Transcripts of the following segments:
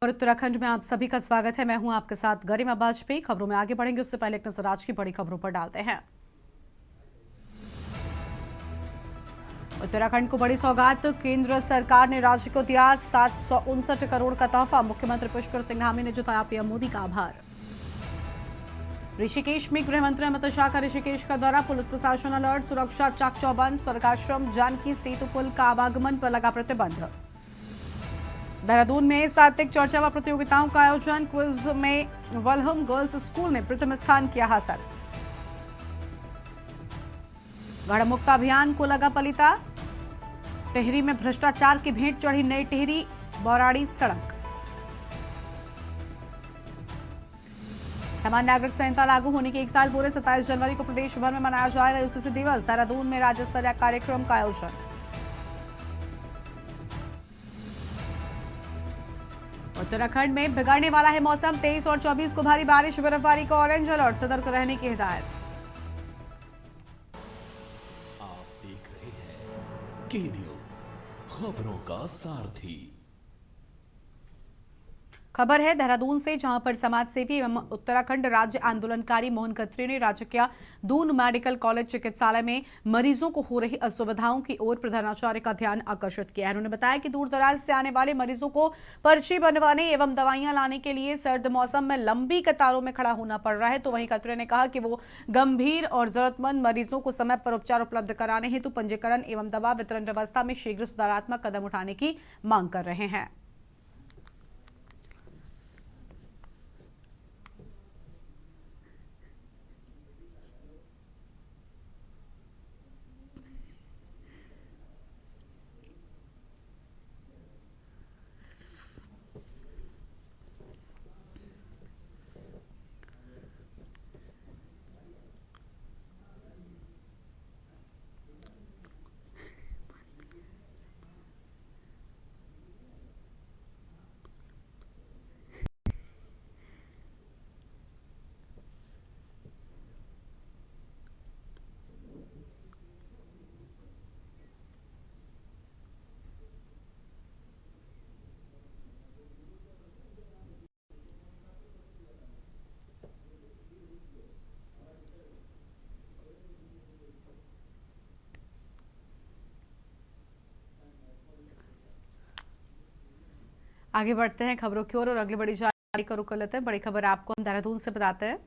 और उत्तराखंड में आप सभी का स्वागत है। मैं हूं आपके साथ गरिमा वाजपेयी। खबरों में आगे बढ़ेंगे उससे पहले एक नजर आज की बड़ी खबरों पर डालते हैं। उत्तराखंड को बड़ी सौगात, केंद्र सरकार ने राज्य को दिया 759 करोड़ का तोहफा। मुख्यमंत्री पुष्कर सिंह धामी ने जताया पीएम मोदी का आभार। ऋषिकेश में गृह मंत्री अमित शाह का ऋषिकेश का दौरा, पुलिस प्रशासन अलर्ट, सुरक्षा चाक चौबंद। स्वर्गाश्रम जानकी सेतु पुल का आवागमन पर लगा प्रतिबंध। देहरादून में साहित्यिक चर्चा व प्रतियोगिताओं का आयोजन, क्विज में वेलहम गर्ल्स स्कूल ने प्रथम स्थान किया हासिल। गढ़मुक्ता अभियान को लगा पलीता, टिहरी में भ्रष्टाचार की भेंट चढ़ी नई टिहरी बौराड़ी सड़क। सामान्य नागरिक संहिता लागू होने के 1 साल पूरे, 27 जनवरी को प्रदेश भर में मनाया जाएगा यूसीसी दिवस। देहरादून में राज्य स्तरीय कार्यक्रम का आयोजन। उत्तराखंड में बिगड़ने वाला है मौसम, 23 और 24 को भारी बारिश, बर्फबारी का ऑरेंज अलर्ट, सतर्क रहने की हिदायत। आप देख रहे हैं के न्यूज, खबरों का सारथी। खबर है देहरादून से, जहां पर समाज सेवी एवं उत्तराखंड राज्य आंदोलनकारी मोहन खत्री ने राजकीय दून मेडिकल कॉलेज चिकित्सालय में मरीजों को हो रही असुविधाओं की ओर प्रधानाचार्य का ध्यान आकर्षित किया है। उन्होंने बताया कि दूर दराज से आने वाले मरीजों को पर्ची बनवाने एवं दवाइयां लाने के लिए सर्द मौसम में लंबी कतारों में खड़ा होना पड़ रहा है। तो वहीं खत्री ने कहा कि वो गंभीर और जरूरतमंद मरीजों को समय पर उपचार उपलब्ध कराने हेतु पंजीकरण एवं दवा वितरण व्यवस्था में शीघ्र सुधारात्मक कदम उठाने की मांग कर रहे हैं। आगे बढ़ते हैं खबरों की ओर और अगली बड़ी जानकारी का रुख कर लेते हैं। बड़ी खबर आपको हम देहरादून से बताते हैं।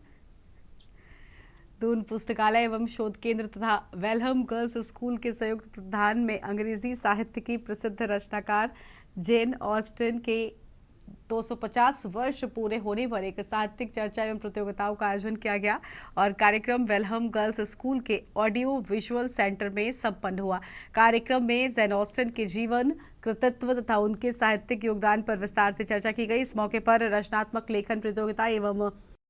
दून पुस्तकालय एवं शोध केंद्र तथा वेलहम गर्ल्स स्कूल के संयुक्त तत्वाधान में अंग्रेजी साहित्य की प्रसिद्ध रचनाकार जेन ऑस्टिन के 250 वर्ष पूरे होने पर एक साहित्यिक चर्चा एवं प्रतियोगिताओं का आयोजन किया गया और कार्यक्रम वेलहम गर्ल्स स्कूल के ऑडियो विजुअल सेंटर में संपन्न हुआ। कार्यक्रम में जेन ऑस्टिन के जीवन, कृतित्व तथा उनके साहित्यिक योगदान पर विस्तार से चर्चा की गई। इस मौके पर रचनात्मक लेखन प्रतियोगिता एवं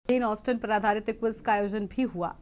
जेन ऑस्टिन पर आधारित क्विज का आयोजन भी हुआ।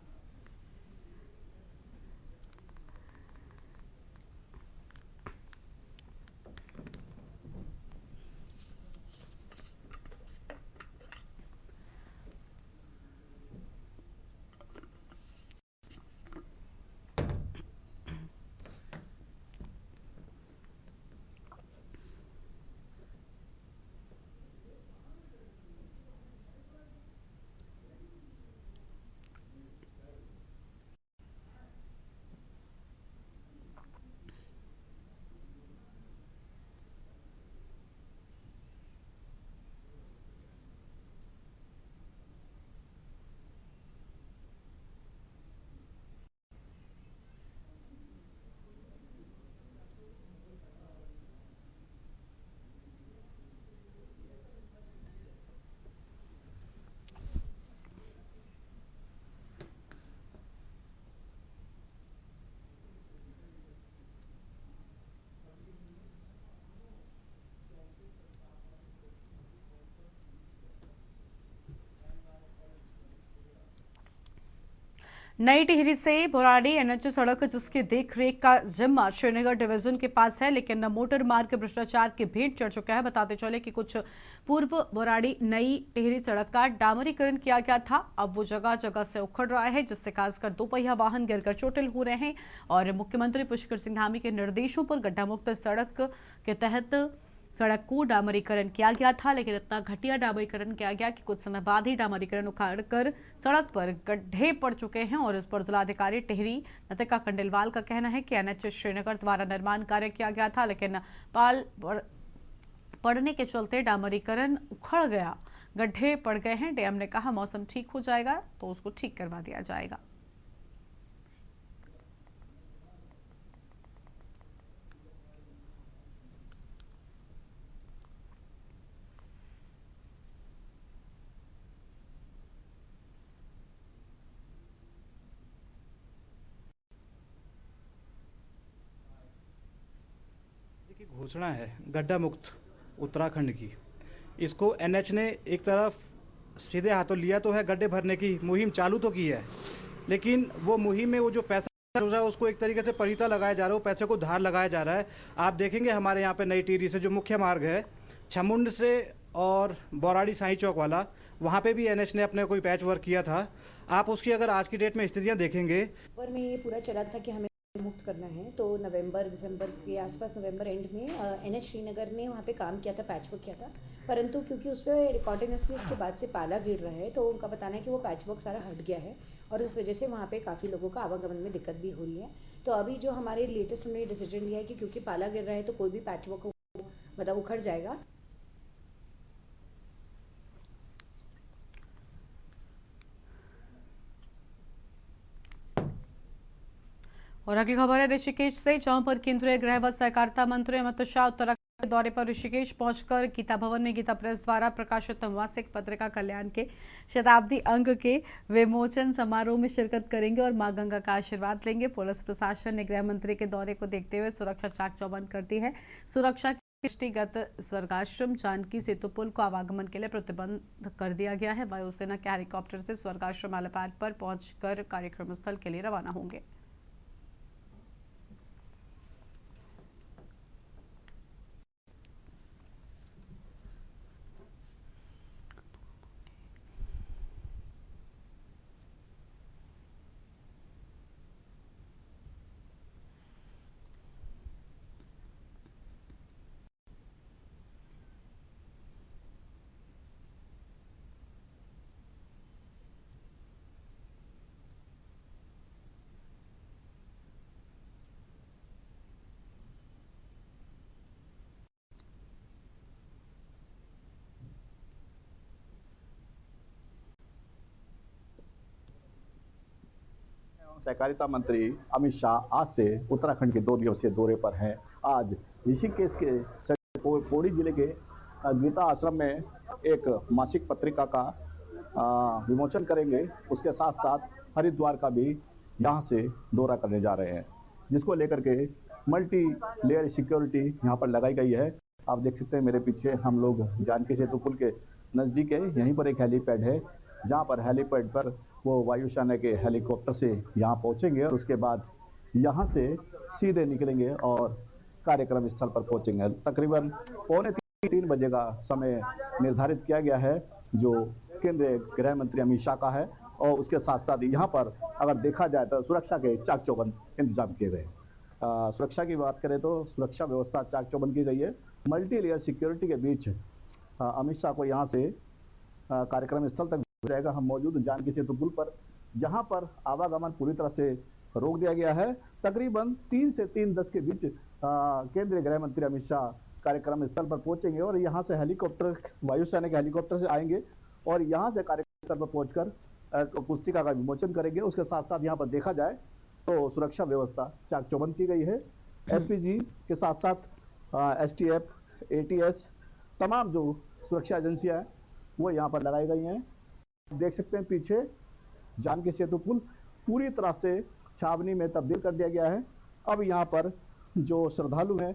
नई टिहरी से बौराड़ी एनएच सड़क, जिसकी देखरेख का जिम्मा श्रीनगर डिवीजन के पास है, लेकिन मोटर मार्ग भ्रष्टाचार की भेंट चढ़ चुका है। बताते चले कि कुछ पूर्व बौराड़ी नई टिहरी सड़क का डामरीकरण किया गया था। अब वो जगह जगह से उखड़ रहा है, जिससे खासकर दोपहिया वाहन गिरकर चोटिल हो रहे हैं। और मुख्यमंत्री पुष्कर सिंह धामी के निर्देशों पर गड्ढा मुक्त सड़क के तहत सड़क को डामरीकरण किया गया था, लेकिन इतना घटिया डामरीकरण किया गया कि कुछ समय बाद ही डामरीकरण उखाड़कर सड़क पर गड्ढे पड़ चुके हैं। और इस पर जिलाधिकारी टिहरी नतिका खंडेलवाल का कहना है कि एनएच श्रीनगर द्वारा निर्माण कार्य किया गया था, लेकिन पाल पड़ने के चलते डामरीकरण उखड़ गया, गड्ढे पड़ गए हैं। डीएम ने कहा मौसम ठीक हो जाएगा तो उसको ठीक करवा दिया जाएगा। की घोषणा है गड्ढा मुक्त उत्तराखंड की। इसको एनएच ने एक तरफ सीधे हाथों लिया तो है, गड्ढे भरने की मुहिम चालू तो की है, लेकिन वो मुहिम में वो जो पैसा हो रहा है उसको एक तरीके से परिता लगाया जा रहा है, वो पैसे को धार लगाया जा रहा है। आप देखेंगे हमारे यहाँ पे नई टिहरी से जो मुख्य मार्ग है छमुंड से और बौराड़ी साई चौक वाला, वहाँ पे भी एनएच ने अपने कोई पैच वर्क किया था। आप उसकी अगर आज की डेट में स्थितियाँ देखेंगे, और में ये पूरा चला था कि हमें मुक्त करना है, तो नवंबर दिसंबर के आसपास, नवंबर एंड में एनएच श्रीनगर ने वहाँ पे काम किया था, पैच वर्क किया था। परंतु क्योंकि उस पर कॉन्टिन्यूसली उसके बाद से पाला गिर रहा है, तो उनका बताना है कि वो पैच वर्क सारा हट गया है और उस वजह से वहाँ पे काफ़ी लोगों का आवागमन में दिक्कत भी हो रही है। तो अभी जो हमारे लेटेस्ट उन्होंने डिसीजन लिया है कि क्योंकि पाला गिर रहा है तो कोई भी पैच वर्क मतलब उखड़ जाएगा। और अगली खबर है ऋषिकेश से, जहां पर केंद्रीय गृह व सहकारिता मंत्री अमित शाह उत्तराखंड के दौरे पर ऋषिकेश पहुंचकर गीता भवन में गीता प्रेस द्वारा प्रकाशित मासिक पत्रिका कल्याण के शताब्दी अंक के विमोचन समारोह में शिरकत करेंगे और मां गंगा का आशीर्वाद लेंगे। पुलिस प्रशासन ने गृह मंत्री के दौरे को देखते हुए सुरक्षा चाक चौबंद कर दी है। सुरक्षा के दृष्टिगत स्वर्गाश्रम जानकी सेतु पुल को आवागमन के लिए प्रतिबंध कर दिया गया है। वायुसेना के हेलीकॉप्टर से स्वर्गाश्रम हेलीपैड पर पहुंचकर कार्यक्रम स्थल के लिए रवाना होंगे। सहकारिता मंत्री अमित शाह आज से उत्तराखंड के 2 दिवसीय दौरे पर हैं। आज ऋषिकेश के पौड़ी जिले के गीता आश्रम में एक मासिक पत्रिका का विमोचन करेंगे। उसके साथ साथ हरिद्वार का भी यहाँ से दौरा करने जा रहे हैं, जिसको लेकर के मल्टी लेयर सिक्योरिटी यहाँ पर लगाई गई है। आप देख सकते हैं मेरे पीछे हम लोग जानकी सेतु पुल के नज़दीक है। यहीं पर एक हेलीपैड है, जहाँ पर हेलीपैड पर वो वायुसेना के हेलीकॉप्टर से यहाँ पहुँचेंगे और उसके बाद यहाँ से सीधे निकलेंगे और कार्यक्रम स्थल पर पहुँचेंगे। तकरीबन 2:45 बजे का समय निर्धारित किया गया है, जो केंद्रीय गृह मंत्री अमित शाह का है। और उसके साथ साथ यहाँ पर अगर देखा जाए तो सुरक्षा के चाक चौबंद इंतजाम किए गए। सुरक्षा की बात करें तो सुरक्षा व्यवस्था चाक चौबंद की गई है। मल्टी लेयर सिक्योरिटी के बीच अमित शाह को यहाँ से कार्यक्रम स्थल तक जाएगा। हम मौजूद जानकी सेतु पुल पर, जहां पर आवागमन पूरी तरह से रोक दिया गया है। तकरीबन 3 से 3:10 के बीच केंद्रीय गृह मंत्री अमित शाह कार्यक्रम स्थल पर पहुंचेंगे और यहां से हेलीकॉप्टर, वायुसेना के हेलीकॉप्टर से आएंगे और यहां से कार्यक्रम स्थल पर पहुंचकर पुस्तिका का विमोचन करेंगे। उसके साथ साथ यहाँ पर देखा जाए तो सुरक्षा व्यवस्था चाक चौबंद की गई है। एसपीजी के साथ साथ एसटीएफ, एटीएस, तमाम जो सुरक्षा एजेंसियां हैं वो यहाँ पर लगाई गई हैं। देख सकते हैं पीछे जानकी सेतु पुल पूरी तरह से छावनी में तब्दील कर दिया गया है। अब यहाँ पर जो श्रद्धालु हैं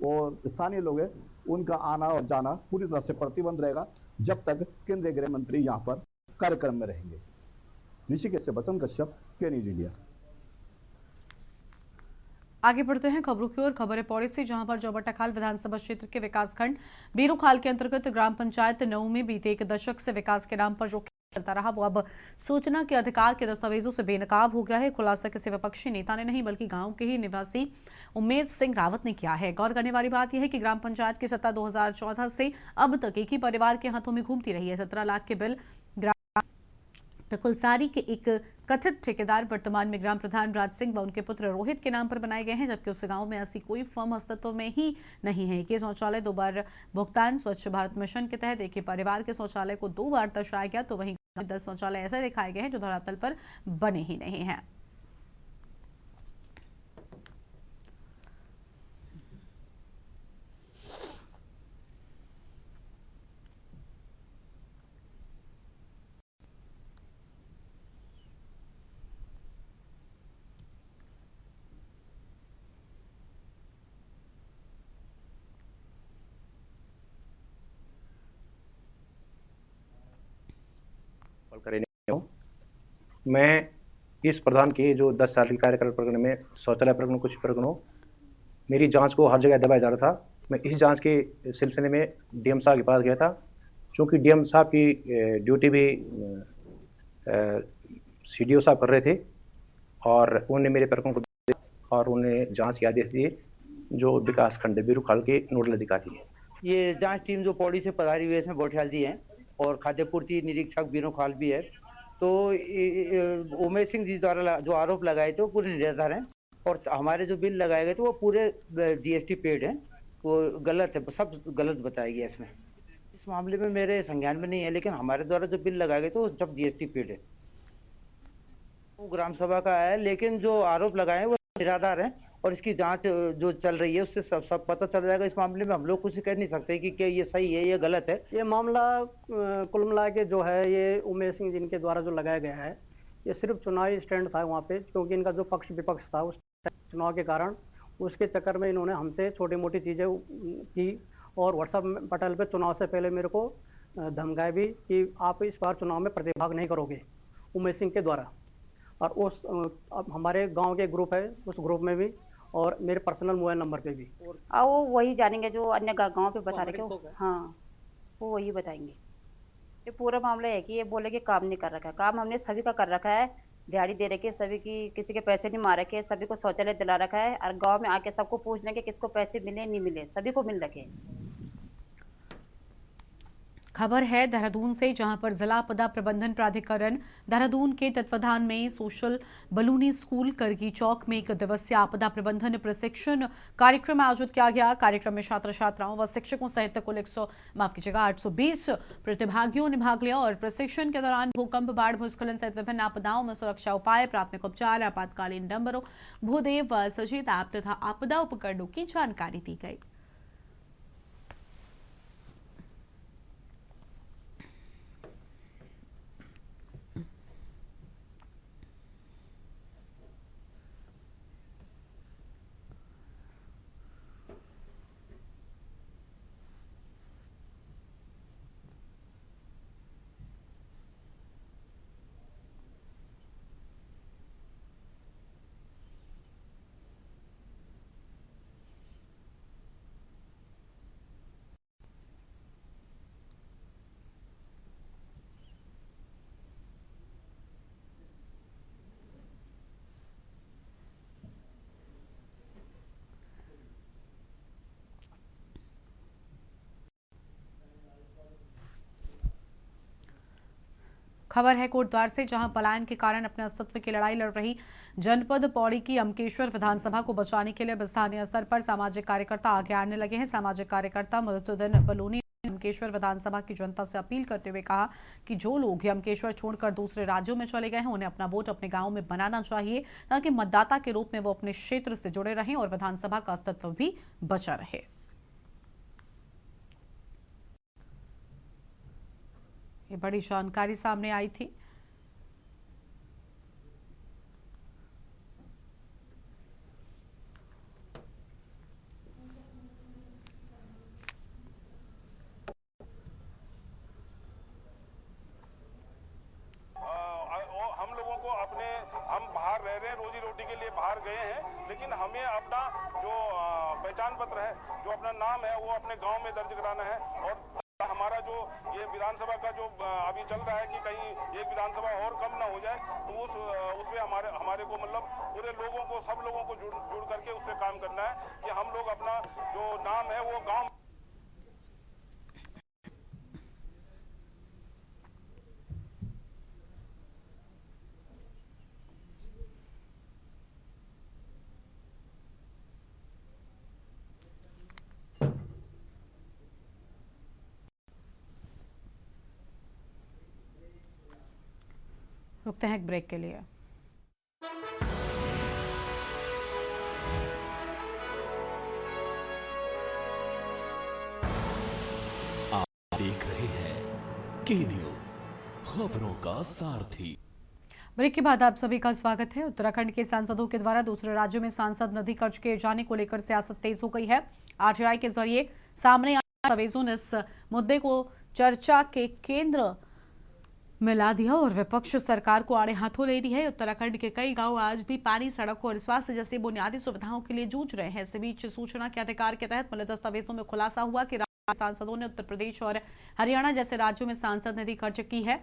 और स्थानीय लोग हैं, उनका आना और जाना पूरी तरह से प्रतिबंध रहेगा जब तक केंद्रीय गृह मंत्री यहाँ पर कार्यक्रम में रहेंगे। ऋषिकेश से बसंत कश्यप, के न्यूज इंडिया। आगे बढ़ते हैं खबरों की ओर। खबर है पौड़ी से, जहां पर जोबट्टाखाल विधानसभा क्षेत्र के विकासखंड बीरूखाल के अंतर्गत ग्राम पंचायत 9 में बीते 1 दशक से विकास के नाम पर जो चलता रहा वो अब सूचना के अधिकार के दस्तावेजों से बेनकाब हो गया है। खुलासा किसी विपक्षी नेता ने नहीं बल्कि गांव के ही निवासी उम्मेद सिंह रावत ने किया है। गौर करने वाली बात यह है कि ग्राम पंचायत की सत्ता 2014 से अब तक एक ही परिवार के हाथों में घूमती रही है। 17 लाख के बिल कुलसारी के एक कथित ठेकेदार वर्तमान में ग्राम प्रधान राज सिंह व उनके पुत्र रोहित के नाम पर बनाए गए हैं, जबकि उस गांव में ऐसी कोई फर्म अस्तित्व में ही नहीं है। ये शौचालय 2 बार भुगतान स्वच्छ भारत मिशन के तहत एक ही परिवार के शौचालय को 2 बार दर्शाया गया, तो वहीं 10 शौचालय ऐसे दिखाए गए हैं जो धरातल पर बने ही नहीं हैं। मैं इस प्रधान के जो 10 साल के कार्यकाल प्रकरण में शौचालय प्रकरण कुछ प्रकरणों मेरी जांच को हर जगह दबाया जा रहा था। मैं इस जांच के सिलसिले में डीएम साहब के पास गया था, क्योंकि डीएम साहब की ड्यूटी भी सीडीओ साहब कर रहे थे और उन्होंने मेरे प्रकरण को और उन्हें जांच के आदेश दिए जो विकास खंड बिरुखाल के नोडल अधिकारी है। ये जांच टीम जो पौड़ी से पधारी हुई है इसमें बोठियाल जी हैं और खाद्य पूर्ति निरीक्षक बिरुखाल भी है। तो उमेश सिंह जी द्वारा जो आरोप लगाए थे वो पूरे निराधार हैं और हमारे जो बिल लगाए गए थे वो पूरे जीएसटी पेड हैं, वो गलत है, सब गलत बताया गया इसमें। इस मामले में मेरे संज्ञान में नहीं है, लेकिन हमारे द्वारा जो बिल लगाए गए थे वो सब जीएसटी पेड है। वो ग्राम सभा का है, लेकिन जो आरोप लगाए हैं वो निराधार हैं और इसकी जांच जो चल रही है उससे सब पता चल जाएगा। इस मामले में हम लोग कुछ कह नहीं सकते कि क्या ये सही है या गलत है। ये मामला कुल मिला के जो है ये उमेश सिंह जिनके द्वारा जो लगाया गया है ये सिर्फ चुनावी स्टैंड था वहाँ पे, क्योंकि इनका जो पक्ष विपक्ष था उस चुनाव के कारण उसके चक्कर में इन्होंने हमसे छोटी मोटी चीज़ें की और व्हाट्सएप पटल पे चुनाव से पहले मेरे को धमकाया भी कि आप इस बार चुनाव में प्रतिभाग नहीं करोगे, उमेश सिंह के द्वारा। और उस अब हमारे गाँव के ग्रुप है उस ग्रुप में भी और मेरे पर्सनल मोबाइल नंबर पे भी। वो वही जानेंगे जो अन्य गांव पे बता रहे थे। हाँ, वो वही बताएंगे। ये पूरा मामला है कि ये बोले कि काम नहीं कर रखा है। काम हमने सभी का कर रखा है, दिहाड़ी दे रखी है सभी की, किसी के पैसे नहीं मार रखे, सभी को शौचालय दिला रखा है और गांव में आके सबको पूछ लेंगे किसको पैसे मिले नहीं मिले, सभी को मिल रखे। खबर है देहरादून से, जहां पर जिला आपदा प्रबंधन प्राधिकरण देहरादून के तत्वाधान में सोशल बलूनी स्कूल करगी चौक में 1 दिवसीय आपदा प्रबंधन प्रशिक्षण कार्यक्रम आयोजित किया गया। कार्यक्रम में छात्र छात्राओं व शिक्षकों सहित कुल 820 प्रतिभागियों ने भाग लिया और प्रशिक्षण के दौरान भूकंप, बाढ़, भूस्खलन सहित विभिन्न आपदाओं में सुरक्षा उपाय, प्राथमिक उपचार, आपातकालीन नंबरों, भूदेव व सचेत ऐप तथा आपदा उपकरणों की जानकारी दी गई। खबर है कोटद्वार से, जहां पलायन के कारण अपने अस्तित्व की लड़ाई लड़ रही जनपद पौड़ी की अमकेश्वर विधानसभा को बचाने के लिए स्थानीय स्तर पर सामाजिक कार्यकर्ता आगे आने लगे हैं। सामाजिक कार्यकर्ता मधुसूदन बलूनी ने अमकेश्वर विधानसभा की जनता से अपील करते हुए कहा कि जो लोग अमकेश्वर छोड़कर दूसरे राज्यों में चले गए हैं उन्हें अपना वोट अपने गाँव में बनाना चाहिए, ताकि मतदाता के रूप में वो अपने क्षेत्र से जुड़े रहें और विधानसभा का अस्तित्व भी बचा रहे। ये बड़ी जानकारी सामने आई थी। हम लोगों को हम बाहर रह रहे हैं, रोजी रोटी के लिए बाहर गए हैं, लेकिन हमें अपना जो पहचान पत्र है, जो अपना नाम है वो अपने गांव में दर्ज कराना है और हमारा जो जो ये विधानसभा का जो अभी चल रहा है कि कहीं एक विधानसभा और कम ना हो जाए, तो उसमें हमारे को मतलब पूरे लोगों को, सब लोगों को जुड़ करके उस पर काम करना है कि हम लोग अपना जो नाम है वो गाँव। रुकते हैं एक ब्रेक के लिए। आप देख रहे हैं के न्यूज, खबरों का सारथी। ब्रेक के बाद आप सभी का स्वागत है। उत्तराखंड के सांसदों के द्वारा दूसरे राज्यों में सांसद निधि खर्च किए जाने को लेकर सियासत तेज हो गई है। आरटीआई के जरिए सामने आए दस्तावेजों ने इस मुद्दे को चर्चा के केंद्र मिला दिया और विपक्ष सरकार को आड़े हाथों ले रही है। उत्तराखंड के कई गांव आज भी पानी, सड़कों और स्वास्थ्य जैसी बुनियादी सुविधाओं के लिए जूझ रहे हैं। इस बीच सूचना के अधिकार के तहत मिले दस्तावेजों में खुलासा हुआ कि सांसदों ने उत्तर प्रदेश और हरियाणा जैसे राज्यों में सांसद निधि खर्च की है।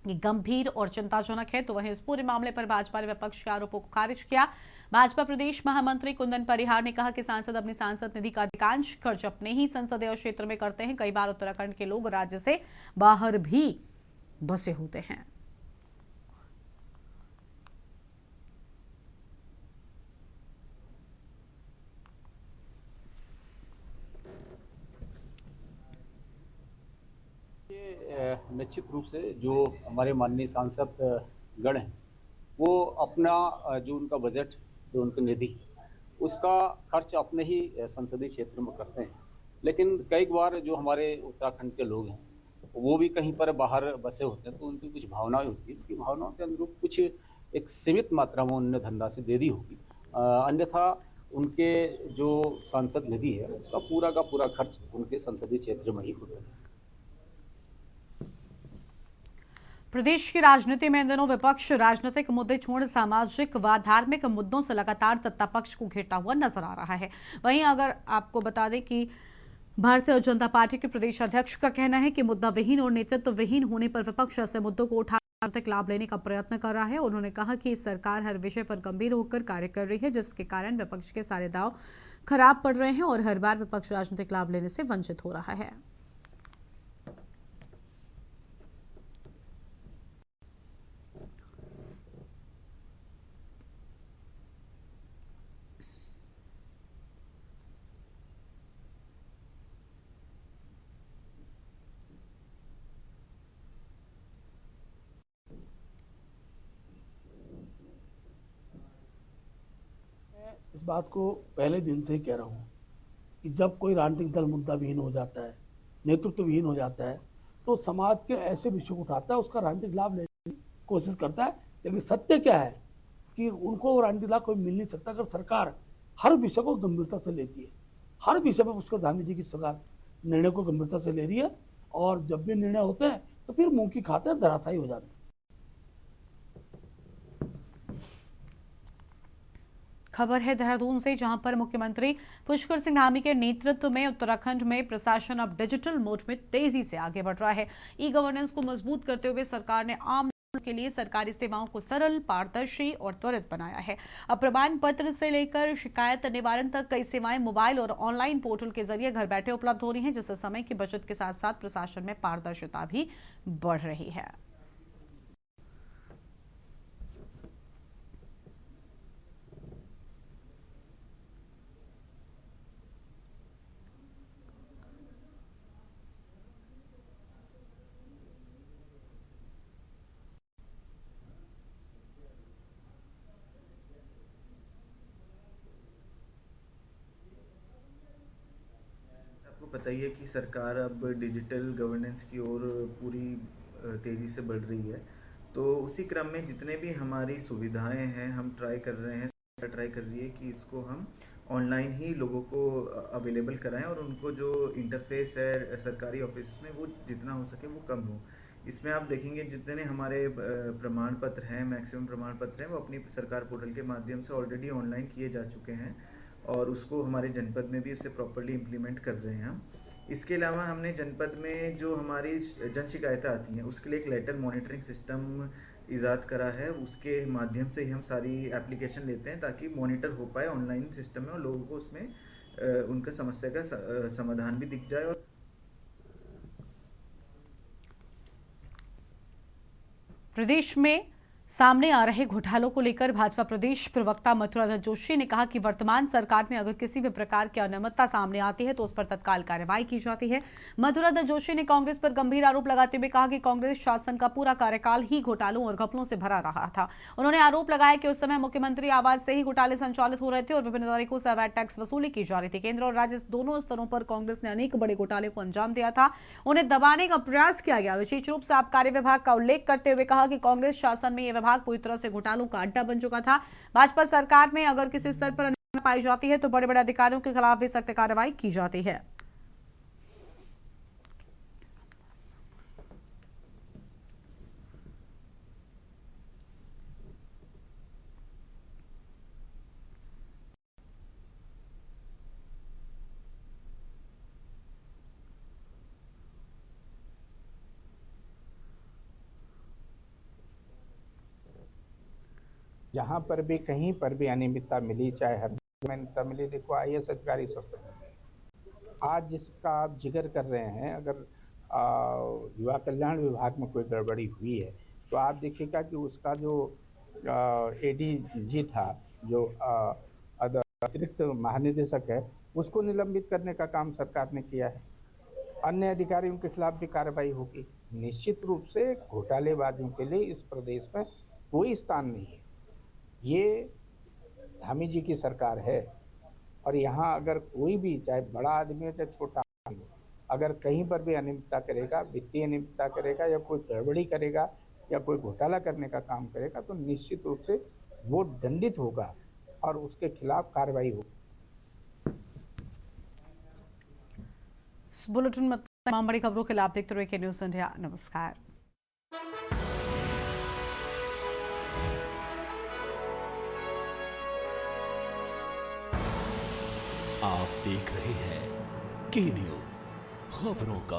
ये गंभीर और चिंताजनक है। तो वहीं इस पूरे मामले पर भाजपा ने विपक्ष के आरोपों को खारिज किया। भाजपा प्रदेश महामंत्री कुंदन परिहार ने कहा कि सांसद अपनी सांसद निधि का अधिकांश खर्च अपने ही संसदीय क्षेत्र में करते हैं। कई बार उत्तराखंड के लोग राज्य से बाहर भी बसे होते हैं। निश्चित रूप से जो हमारे माननीय सांसद गण हैं वो अपना जो उनका बजट, जो उनकी निधि, उसका खर्च अपने ही संसदीय क्षेत्र में करते हैं। लेकिन कई बार जो हमारे उत्तराखंड के लोग हैं वो भी कहीं पर बाहर बसे होते हैं, तो उनकी कुछ भावनाएं होती हैं। उनकी भावनाओं के अनुरूप कुछ एक सीमित मात्रा में उन्होंने धनराशि दे दी होगी, अन्यथा उनके जो सांसद निधि है उसका पूरा का पूरा खर्च उनके संसदीय क्षेत्र में ही होता है। प्रदेश की राजनीति में इन दिनों विपक्ष राजनीतिक मुद्दे छोड़ सामाजिक व धार्मिक मुद्दों से लगातार सत्ता पक्ष को घेरता हुआ नजर आ रहा है। वहीं अगर आपको बता दें कि भारतीय जनता पार्टी के प्रदेश अध्यक्ष का कहना है कि मुद्दा विहीन और नेतृत्व विहीन होने पर विपक्ष ऐसे मुद्दों को उठा राजनीतिक लाभ लेने का प्रयत्न कर रहा है। उन्होंने कहा कि सरकार हर विषय पर गंभीर होकर कार्य कर रही है, जिसके कारण विपक्ष के सारे दांव खराब पड़ रहे हैं और हर बार विपक्ष राजनीतिक लाभ लेने से वंचित हो रहा है। इस बात को पहले दिन से ही कह रहा हूँ कि जब कोई राजनीतिक दल मुद्दा विहीन हो जाता है, नेतृत्व विहीन हो जाता है, तो समाज के ऐसे विषय को उठाता है, उसका राजनीतिक लाभ लेने की कोशिश करता है। लेकिन सत्य क्या है कि उनको राजनीतिक लाभ कोई मिल नहीं सकता अगर सरकार हर विषय को गंभीरता से लेती है। हर विषय पर उसको प्रधानमंत्री की सरकार निर्णय को गंभीरता से ले रही है, और जब भी निर्णय होते हैं तो फिर मुंह की खाते धराशायी हो जाते हैं। खबर है देहरादून से, जहां पर मुख्यमंत्री पुष्कर सिंह धामी के नेतृत्व में उत्तराखंड में प्रशासन अब डिजिटल मोड में तेजी से आगे बढ़ रहा है। ई गवर्नेंस को मजबूत करते हुए सरकार ने आम लोगों के लिए सरकारी सेवाओं को सरल, पारदर्शी और त्वरित बनाया है। अब प्रमाण पत्र से लेकर शिकायत निवारण तक कई सेवाएं मोबाइल और ऑनलाइन पोर्टल के जरिए घर बैठे उपलब्ध हो रही हैं, जिससे समय की बचत के साथ साथ प्रशासन में पारदर्शिता भी बढ़ रही है। बताइए कि सरकार अब डिजिटल गवर्नेंस की ओर पूरी तेज़ी से बढ़ रही है, तो उसी क्रम में जितने भी हमारी सुविधाएं हैं हम ट्राई कर रहे हैं, ट्राई कर रही है कि इसको हम ऑनलाइन ही लोगों को अवेलेबल कराएं और उनको जो इंटरफेस है सरकारी ऑफिस में वो जितना हो सके वो कम हो। इसमें आप देखेंगे जितने हमारे प्रमाण पत्र हैं, मैक्सिमम प्रमाण पत्र हैं, वो अपनी सरकार पोर्टल के माध्यम से ऑलरेडी ऑनलाइन किए जा चुके हैं और उसको हमारे जनपद में भी उसे प्रॉपर्ली इम्प्लीमेंट कर रहे हैं हम। इसके अलावा हमने जनपद में जो हमारी जन शिकायतें आती हैं उसके लिए एक लेटर मॉनिटरिंग सिस्टम ईजाद करा है। उसके माध्यम से ही हम सारी एप्लीकेशन लेते हैं ताकि मॉनिटर हो पाए ऑनलाइन सिस्टम में और लोगों को उसमें उनका समस्या का समाधान भी दिख जाए। और प्रदेश में सामने आ रहे घोटालों को लेकर भाजपा प्रदेश प्रवक्ता मथुराधर जोशी ने कहा कि वर्तमान सरकार में अगर किसी भी प्रकार की अनियमितता सामने आती है तो उस पर तत्काल कार्रवाई की जाती है। मथुराधर जोशी ने कांग्रेस पर गंभीर आरोप लगाते हुए कहा कि कांग्रेस शासन का पूरा कार्यकाल ही घोटालों और घपलों से भरा रहा था। उन्होंने आरोप लगाया कि उस समय मुख्यमंत्री आवास से ही घोटाले संचालित हो रहे थे और विभिन्न तरीकों से अवैध टैक्स वसूली की जा रही थी। केंद्र और राज्य दोनों स्तरों पर कांग्रेस ने अनेक बड़े घोटाले को अंजाम दिया था, उन्हें दबाने का प्रयास किया गया। विशेष रूप से आबकारी विभाग का उल्लेख करते हुए कहा कि कांग्रेस शासन में यह विभाग पूरी तरह से घोटालों का अड्डा बन चुका था। भाजपा सरकार में अगर किसी स्तर पर अनियमितता पाई जाती है तो बड़े बड़े अधिकारियों के खिलाफ भी सख्त कार्रवाई की जाती है। जहाँ पर भी कहीं पर भी अनियमितता मिली, चाहे हर अनियमितता मिली, देखो IAS अधिकारी सस्पेंड। आज जिसका आप जिक्र कर रहे हैं, अगर युवा कल्याण विभाग में कोई गड़बड़ी हुई है तो आप देखिएगा कि उसका जो ADG था, जो अतिरिक्त महानिदेशक है, उसको निलंबित करने का काम सरकार ने किया है। अन्य अधिकारियों के खिलाफ भी कार्रवाई होगी। निश्चित रूप से घोटालेबाजों के लिए इस प्रदेश में कोई स्थान नहीं है। ये धामी जी की सरकार है और यहाँ अगर कोई भी, चाहे बड़ा आदमी हो चाहे छोटा आदमी हो, अगर कहीं पर भी अनियमितता करेगा, वित्तीय अनियमितता करेगा या कोई गड़बड़ी करेगा या कोई घोटाला करने का काम करेगा तो निश्चित रूप से वो दंडित होगा और उसके खिलाफ कार्रवाई होगी। इस बुलेटिन में तमाम बड़ी खबरों के लिए आप देखते रहिए के न्यूज़ इंडिया। नमस्कार। आप देख रहे हैं के न्यूज़, खबरों का